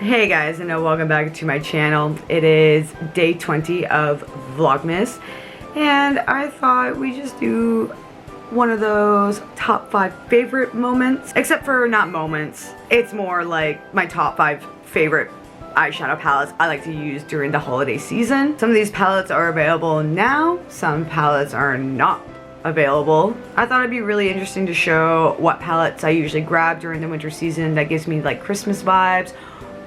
Hey guys, and welcome back to my channel. It is day 20 of Vlogmas, and I thought we just do one of those top 5 favorite moments, except for not moments. It's more like my top 5 favorite eyeshadow palettes I like to use during the holiday season. Some of these palettes are available now, some palettes are not available. I thought it'd be really interesting to show what palettes I usually grab during the winter season that gives me like Christmas vibes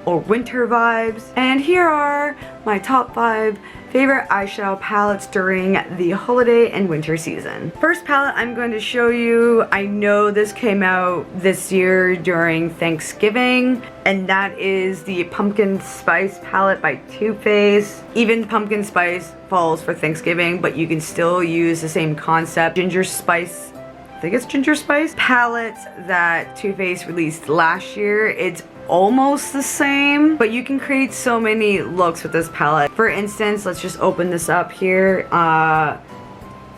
or winter vibes. And here are my top 5 favorite eyeshadow palettes during the holiday and winter season. First palette I'm going to show you, I know this came out this year during Thanksgiving, and that is the Pumpkin Spice palette by Too Faced. Even pumpkin spice falls for Thanksgiving, but you can still use the same concept. Ginger spice, I think it's ginger spice palette that Too Faced released last year. It's almost the same, but you can create so many looks with this palette. For instance, let's just open this up here.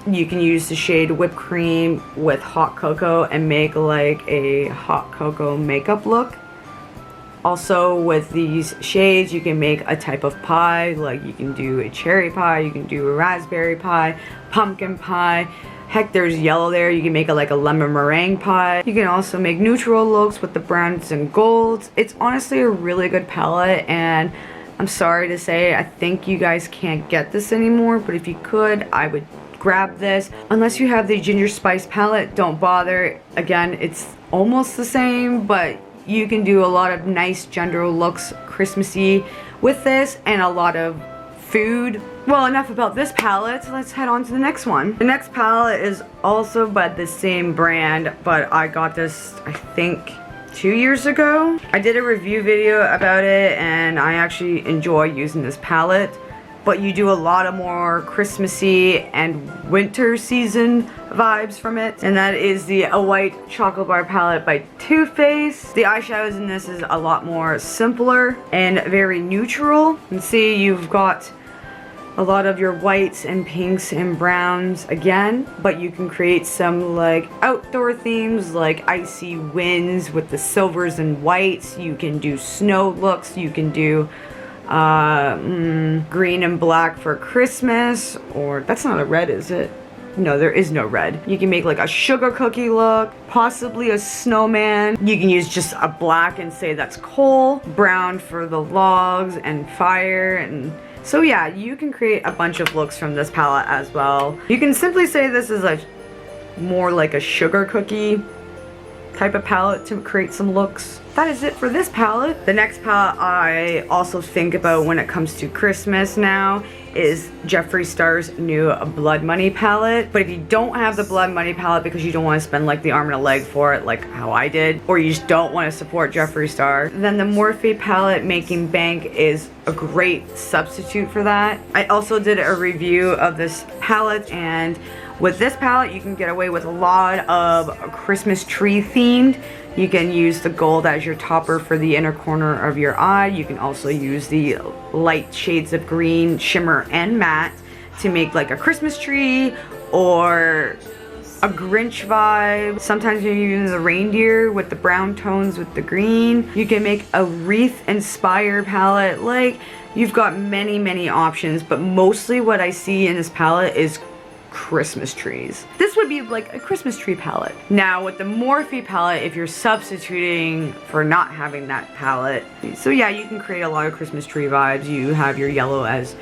You can use the shade Whipped Cream with Hot Cocoa and make like a hot cocoa makeup look. Also with these shades you can make a type of pie, like you can do a cherry pie, you can do a raspberry pie, pumpkin pie. Heck, there's yellow there. You can make it like a lemon meringue pie. You can also make neutral looks with the browns and golds. It's honestly a really good palette, and I'm sorry to say I think you guys can't get this anymore, but if you could, I would grab this. Unless you have the ginger spice palette, don't bother. Again, it's almost the same, but you can do a lot of nice gender looks Christmassy with this, and a lot of food. Well, enough about this palette, let's head on to the next one. The next palette is also by the same brand, but I got this, I think, 2 years ago. I did a review video about it, and I actually enjoy using this palette, but you do a lot of more Christmassy and winter season vibes from it, and that is the A White Chocolate Bar palette by Too Faced. The eyeshadows in this is a lot more simpler and very neutral. You can see you've got a lot of your whites and pinks and browns again, but you can create some like outdoor themes like icy winds with the silvers and whites. You can do snow looks, you can do green and black for Christmas, or that's not a red, is it? No, there is no red. You can make like a sugar cookie look, possibly a snowman. You can use just a black and say that's coal, brown for the logs and fire, and so yeah, you can create a bunch of looks from this palette as well. You can simply say this is a more like a sugar cookie type of palette to create some looks. That is it for this palette. The next palette I also think about when it comes to Christmas now is Jeffree Stars' new Blood Money palette. But if you don't have the Blood Money palette because you don't want to spend like the arm and a leg for it like how I did, or you just don't want to support Jeffree Star, then the Morphe palette Making Bank is a great substitute for that. I also did a review of this palette, and with this palette you can get away with a lot of Christmas tree themed. You can use the gold as your topper for the inner corner of your eye. You can also use the light shades of green, shimmer, and matte to make like a Christmas tree or a Grinch vibe. Sometimes you're using the reindeer with the brown tones with the green. You can make a wreath inspired palette. Like, you've got many options, but mostly what I see in this palette is Christmas trees. This would be like a Christmas tree palette. Now with the Morphe palette, if you're substituting for not having that palette, so yeah, you can create a lot of Christmas tree vibes. You have your yellow as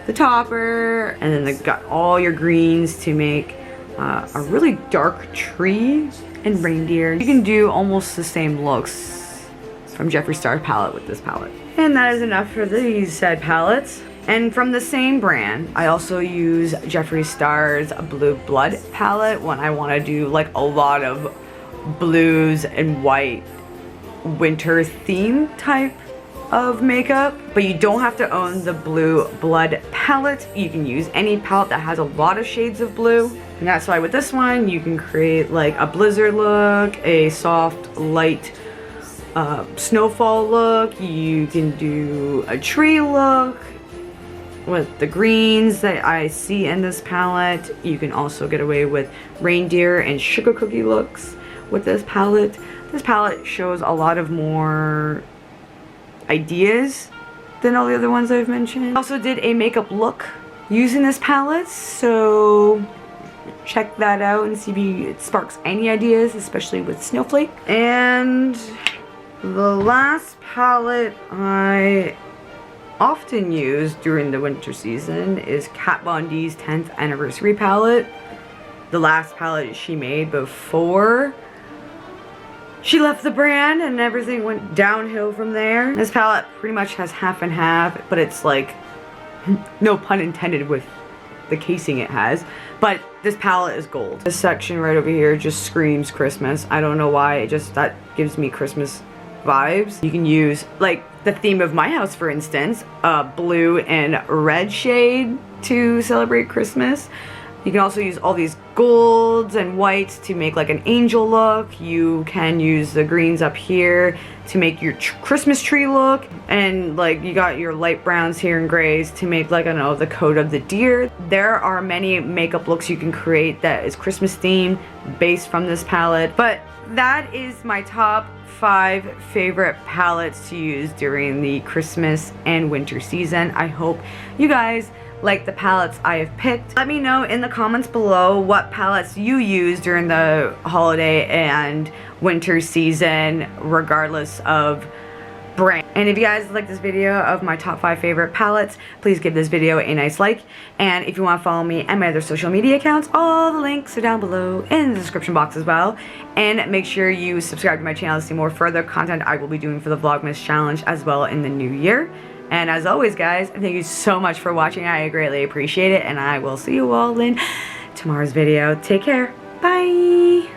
the topper, and then they've got all your greens to make a really dark tree and reindeer. You can do almost the same looks from Jeffree Star palette with this palette. And that is enough for these said palettes. And from the same brand, I also use Jeffree Stars Blue Blood palette when I want to do like a lot of blues and white winter theme type of makeup. But you don't have to own the Blue Blood palette. You can use any palette that has a lot of shades of blue. And that's why with this one, you can create like a blizzard look, a soft, light snowfall look. You can do a tree look. With the greens that I see in this palette, you can also get away with reindeer and sugar cookie looks with this palette. This palette shows a lot of more ideas than all the other ones I've mentioned. I also did a makeup look using this palette, so check that out and see if it sparks any ideas, especially with Snowflake. And the last palette I often use during the winter season is Kat Von D's 10th anniversary palette. The last palette she made before she left the brand, and everything went downhill from there. This palette pretty much has half and half, but it's like, no pun intended with the casing it has, but this palette is gold. This section right over here just screams Christmas. I don't know why, that gives me Christmas vibes. You can use, like, the theme of my house, for instance, blue and red shade to celebrate Christmas. You can also use all these golds and whites to make like an angel look. You can use the greens up here to make your Christmas tree look. And like you got your light browns here and grays to make like, I don't know, the coat of the deer. There are many makeup looks you can create that is Christmas themed based from this palette. But that is my top 5 favorite palettes to use during the Christmas and winter season. I hope you guys like the palettes I have picked. Let me know in the comments below what palettes you use during the holiday and winter season, regardless of brand. And if you guys like this video of my top 5 favorite palettes, please give this video a nice like. And if you want to follow me and my other social media accounts, all the links are down below in the description box as well. And make sure you subscribe to my channel to see more further content I will be doing for the Vlogmas challenge as well in the new year. And as always, guys, thank you so much for watching. I greatly appreciate it, and I will see you all in tomorrow's video. Take care. Bye.